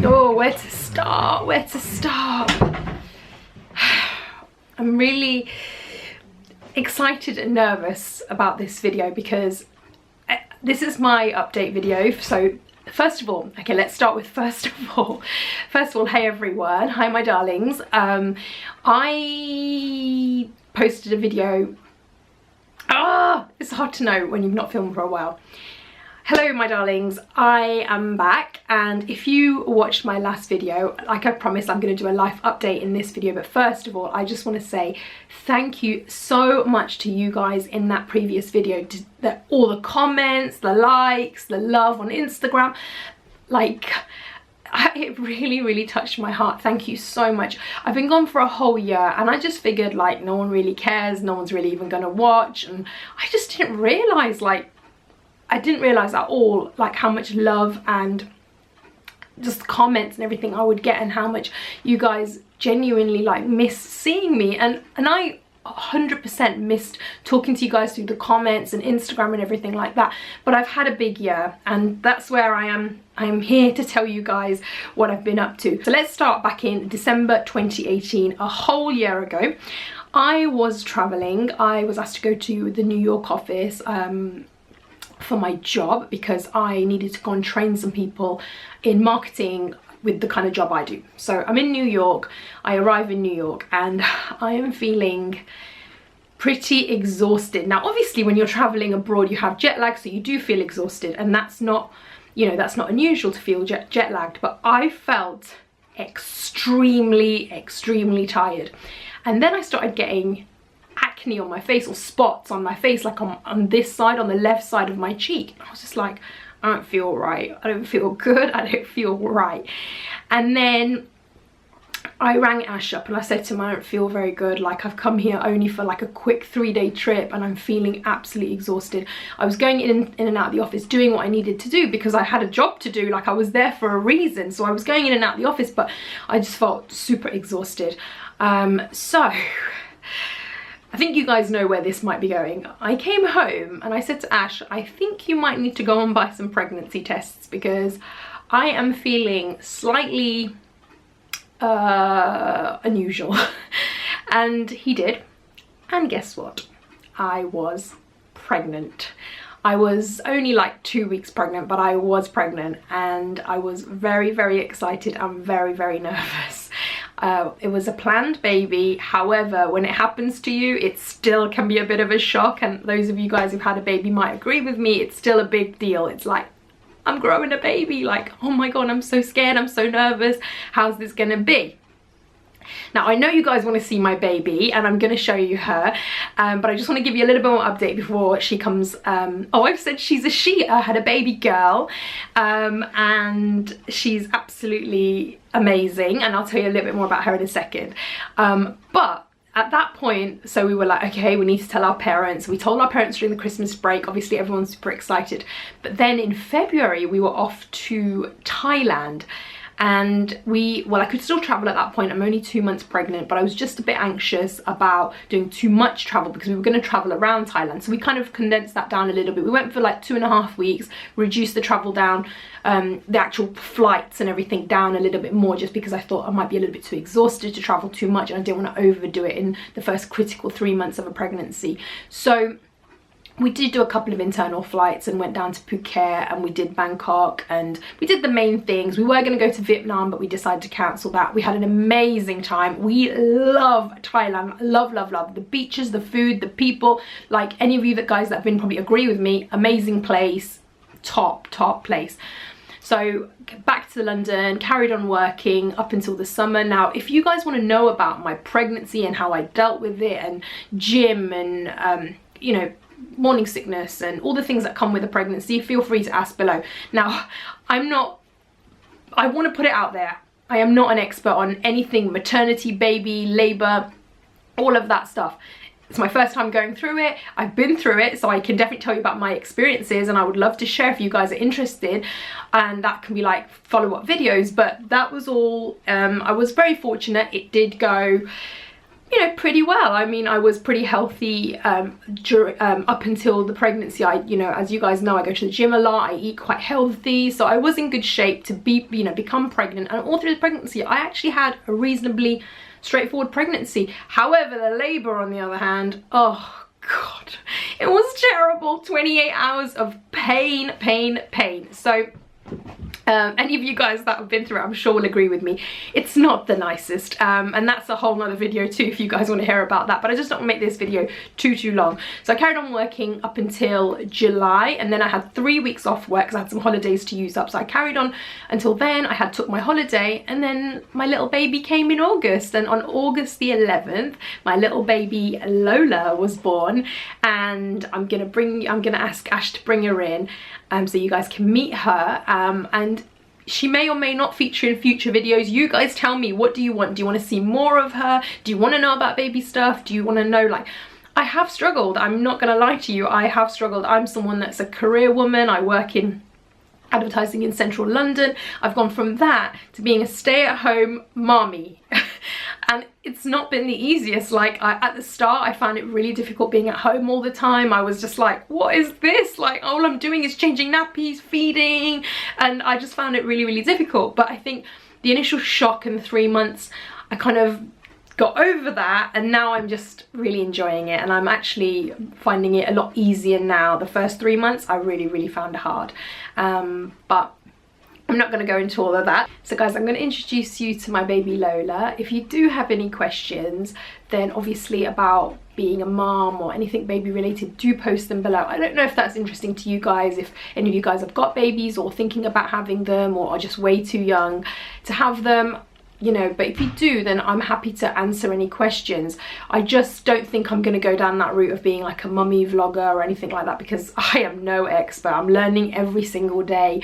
Oh, where to start? Where to start? I'm really excited and nervous about this video because this is my update video. So first of all, okay, let's start with first of all, hey everyone, hi my darlings. I posted a video. It's hard to know when you've not filmed for a while. Hello my darlings, I am back, and if you watched my last video, like I promised, I'm going to do a life update in this video. But first of all, I just want to say thank you so much to you guys in that previous video. All the comments, the likes, the love on Instagram, like it really touched my heart. Thank you so much. I've been gone for a whole year and I just figured like no one really cares, no one's really even gonna watch, and I just didn't realize, like I didn't realize at all like how much love and just comments and everything I would get, and how much you guys genuinely like miss seeing me, and I 100% missed talking to you guys through the comments and Instagram and everything like that. But I've had a big year, and that's where I am here to tell you guys what I've been up to. So let's start back in December 2018, a whole year ago. I was traveling. I was asked to go to the New York office for my job because I needed to go and train some people in marketing with the kind of job I do. So I'm in New York, I arrive in New York, and I am feeling pretty exhausted. Now obviously when you're traveling abroad you have jet lag, so you do feel exhausted, and that's not, you know, that's not unusual to feel jet lagged, but I felt extremely tired. And then I started getting acne on my face, or spots on my face, like on this side, on the left side of my cheek. I was just like, I don't feel right, I don't feel good, I don't feel right. And then I rang Ash up and I said to him, I don't feel very good, like I've come here only for like a quick 3-day trip and I'm feeling absolutely exhausted. I was going in and out of the office doing what I needed to do because I had a job to do, like I was there for a reason. So I was going in and out of the office, but I just felt super exhausted. So I think you guys know where this might be going. I came home and I said to Ash, I think you might need to go and buy some pregnancy tests because I am feeling slightly unusual. And he did, and guess what? I was pregnant. I was only like 2 weeks pregnant, but I was pregnant, and I was very excited and very nervous. It was a planned baby. However, when it happens to you, it still can be a bit of a shock, and those of you guys who've had a baby might agree with me. It's still a big deal. It's like, I'm growing a baby, like, oh my god, I'm so scared, I'm so nervous, how's this gonna be? Now I know you guys want to see my baby and I'm going to show you her, but I just want to give you a little bit more update before she comes. Oh, I've said she's a she. I had a baby girl, and she's absolutely amazing, and I'll tell you a little bit more about her in a second. But at that point, so we were like, okay, we need to tell our parents. We told our parents during the Christmas break. Obviously everyone's super excited, but then in February we were off to Thailand. And well, I could still travel at that point. I'm only 2 months pregnant, but I was just a bit anxious about doing too much travel because we were going to travel around Thailand. So we kind of condensed that down a little bit. We went for like 2.5 weeks, reduced the travel down, the actual flights and everything down a little bit more, just because I thought I might be a little bit too exhausted to travel too much, and I didn't want to overdo it in the first critical 3 months of a pregnancy. So we did do a couple of internal flights and went down to Phuket, and we did Bangkok, and we did the main things. We were going to go to Vietnam, but we decided to cancel that. We had an amazing time. We love Thailand. Love the beaches, the food, the people. Like any of you guys that have been probably agree with me, amazing place, top place. So back to London, carried on working up until the summer. Now if you guys want to know about my pregnancy and how I dealt with it, and gym and you know, morning sickness and all the things that come with a pregnancy, feel free to ask below. Now I want to put it out there, I am not an expert on anything maternity, baby, labor, all of that stuff. It's my first time going through it. I've been through it, so I can definitely tell you about my experiences, and I would love to share if you guys are interested, and that can be like follow-up videos. But that was all. I was very fortunate. It did go you know, pretty well. I mean, I was pretty healthy up until the pregnancy. You know, as you guys know, I go to the gym a lot, I eat quite healthy, so I was in good shape to be, you know, become pregnant. And all through the pregnancy, I actually had a reasonably straightforward pregnancy. However, the labor, on the other hand, oh God, it was terrible. 28 hours of pain. So any of you guys that have been through it, I'm sure will agree with me, it's not the nicest, and that's a whole nother video too if you guys want to hear about that, but I just don't want to make this video too long. So I carried on working up until July, and then I had 3 weeks off work because I had some holidays to use up, so I carried on until then. I had took my holiday, and then my little baby came in August, and on August the 11th my little baby Lola was born, and I'm gonna ask Ash to bring her in so you guys can meet her, and she may or may not feature in future videos. You guys tell me, what do you want? Do you want to see more of her? Do you want to know about baby stuff? Do you want to know, like, I have struggled, I'm not gonna lie to you, I have struggled. I'm someone that's a career woman. I work in advertising in central London. I've gone from that to being a stay-at-home mommy. And it's not been the easiest. Like, at the start I found it really difficult being at home all the time. I was just like, what is this? Like, all I'm doing is changing nappies, feeding, and I just found it really difficult. But I think the initial shock in the 3 months, I kind of got over that, and now I'm just really enjoying it, and I'm actually finding it a lot easier now. The first 3 months I really found it hard, but I'm not going to go into all of that. So guys, I'm going to introduce you to my baby Lola. If you do have any questions, then obviously about being a mom or anything baby related, do post them below. I don't know if that's interesting to you guys, if any of you guys have got babies or thinking about having them, or are just way too young to have them, you know, but if you do, then I'm happy to answer any questions. I just don't think I'm going to go down that route of being like a mummy vlogger or anything like that, because I am no expert. I'm learning every single day.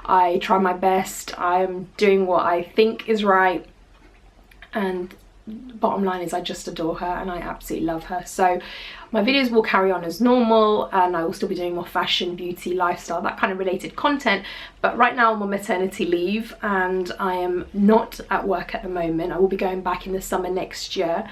I try my best. I'm doing what I think is right, and bottom line is I just adore her and I absolutely love her. So my videos will carry on as normal, and I will still be doing more fashion, beauty, lifestyle, that kind of related content. But right now I'm on maternity leave and I am not at work at the moment. I will be going back in the summer next year,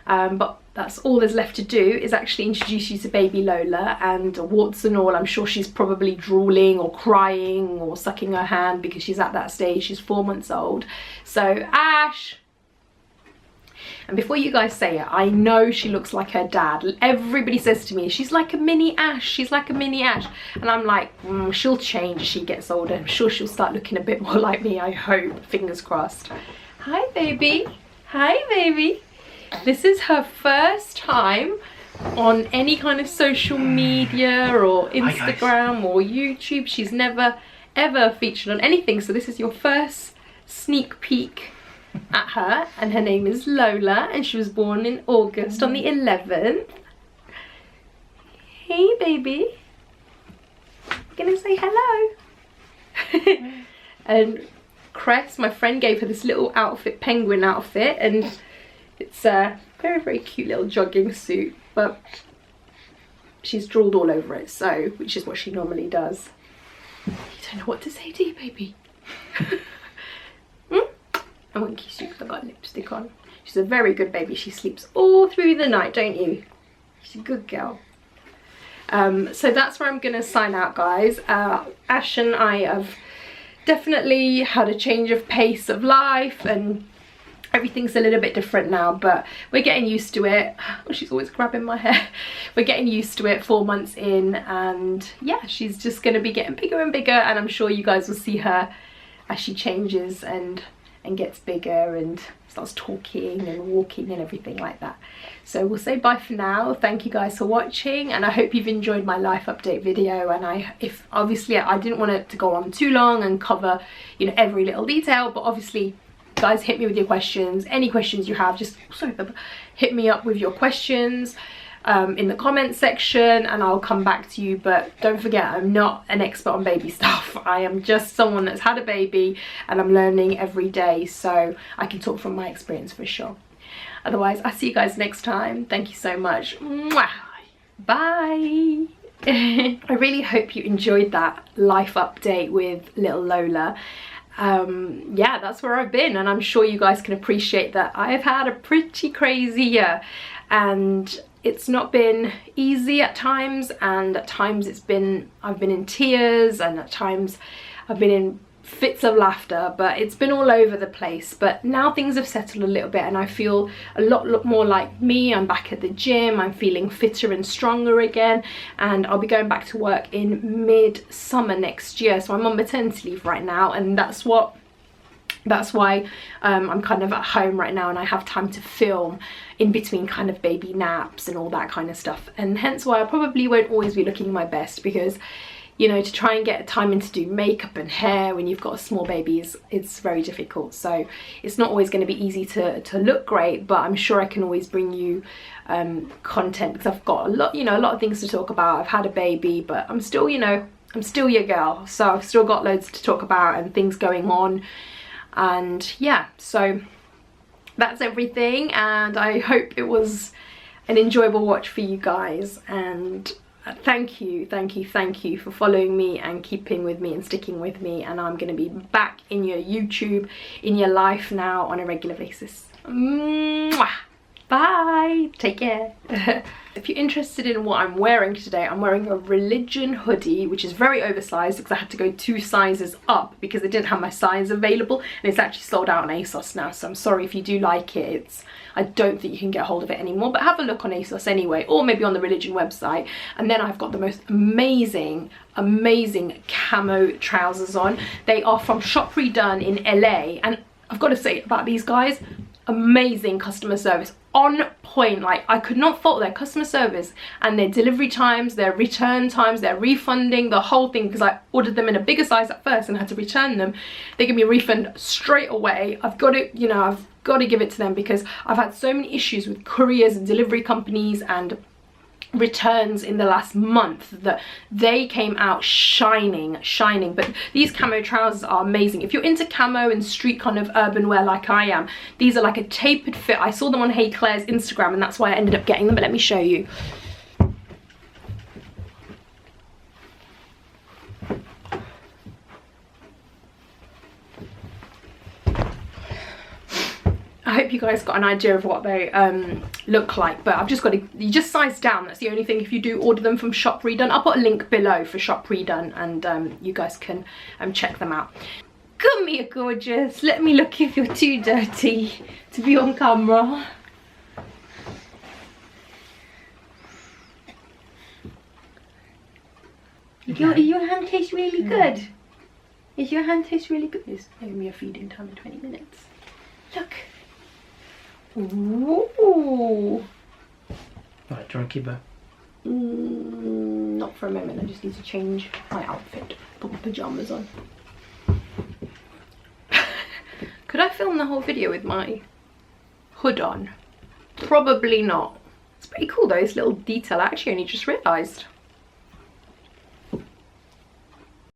but that's all there's left to do, is actually introduce you to baby Lola. And warts and all, I'm sure she's probably drooling or crying or sucking her hand because she's at that stage. She's 4 months old. So Ash. And before you guys say it, I know she looks like her dad. Everybody says to me, she's like a mini Ash, she's like a mini Ash. And I'm like, she'll change as she gets older. I'm sure she'll start looking a bit more like me, I hope. Fingers crossed. Hi, baby. Hi, baby. This is her first time on any kind of social media or Instagram or YouTube. She's never, ever featured on anything. So this is your first sneak peek at her, and her name is Lola, and she was born in August on the 11th. Hey baby, gonna say hello. And Cress, my friend, gave her this little outfit, penguin outfit, and it's a very cute little jogging suit, but she's drooled all over it, so, which is what she normally does. You don't know what to say, do you, baby? I won't kiss you because I've got lipstick on. She's a very good baby. She sleeps all through the night, don't you? She's a good girl. So that's where I'm going to sign out, guys. Ash and I have definitely had a change of pace of life, and everything's a little bit different now, but we're getting used to it. Oh, she's always grabbing my hair. We're getting used to it 4 months in, and yeah, she's just going to be getting bigger and bigger, and I'm sure you guys will see her as she changes and gets bigger and starts talking and walking and everything like that. So we'll say bye for now. Thank you guys for watching, and I hope you've enjoyed my life update video. And if obviously I didn't want it to go on too long and cover, you know, every little detail, but obviously guys, hit me with your questions. Any questions you have, just hit me up with your questions in the comments section, and I'll come back to you. But don't forget, I'm not an expert on baby stuff. I am just someone that's had a baby, and I'm learning every day, so I can talk from my experience for sure. Otherwise, I'll see you guys next time. Thank you so much. Mwah. Bye. I really hope you enjoyed that life update with little Lola. yeah, that's where I've been, and I'm sure you guys can appreciate that I've had a pretty crazy year, and it's not been easy at times, and at times I've been in tears, and at times I've been in fits of laughter, but it's been all over the place. But now things have settled a little bit, and I feel a lot more like me. I'm back at the gym, I'm feeling fitter and stronger again, and I'll be going back to work in mid-summer next year. So I'm on maternity leave right now, and that's why I'm kind of at home right now, and I have time to film in between kind of baby naps and all that kind of stuff, and hence why I probably won't always be looking my best, because you know, to try and get time in to do makeup and hair when you've got a small baby it's very difficult. So it's not always going to be easy to look great, but I'm sure I can always bring you content, because I've got a lot of things to talk about. I've had a baby, but I'm still, you know, I'm still your girl, so I've still got loads to talk about and things going on. And yeah, so that's everything, and I hope it was an enjoyable watch for you guys, and thank you for following me and keeping with me and sticking with me. And I'm going to be back in your YouTube, in your life now on a regular basis. Mwah! Bye, take care. If you're interested in what I'm wearing today, I'm wearing a religion hoodie, which is very oversized because I had to go 2 sizes up because they didn't have my size available, and it's actually sold out on ASOS now, so I'm sorry if you do like it. I don't think you can get hold of it anymore, but have a look on ASOS anyway, or maybe on the religion website. And then I've got the most amazing camo trousers on. They are from Shop Redone in LA, and I've got to say about these guys, amazing customer service, on point. Like, I could not fault their customer service and their delivery times, their return times, their refunding, the whole thing, because I ordered them in a bigger size at first and had to return them. They give me a refund straight away. I've got to, you know, I've got to give it to them, because I've had so many issues with couriers and delivery companies and returns in the last month that they came out shining. But these camo trousers are amazing. If you're into camo and street kind of urban wear like I am, these are like a tapered fit. I saw them on Hey Claire's Instagram, and that's why I ended up getting them, but let me show you. I hope you guys got an idea of what they look like, but I've just got to, you just size down. That's the only thing if you do order them from Shop Redone. I'll put a link below for Shop Redone, and you guys can check them out. Come here, gorgeous. Let me look if you're too dirty to be on camera. Your hand tastes really good. Is your hand taste really good? It's giving me a feeding time in 20 minutes. Look. Ooh. Right, do you want to keep her? Not for a moment. I just need to change my outfit. Put my pajamas on. Could I film the whole video with my hood on? Probably not. It's pretty cool though, this little detail. I actually only just realised.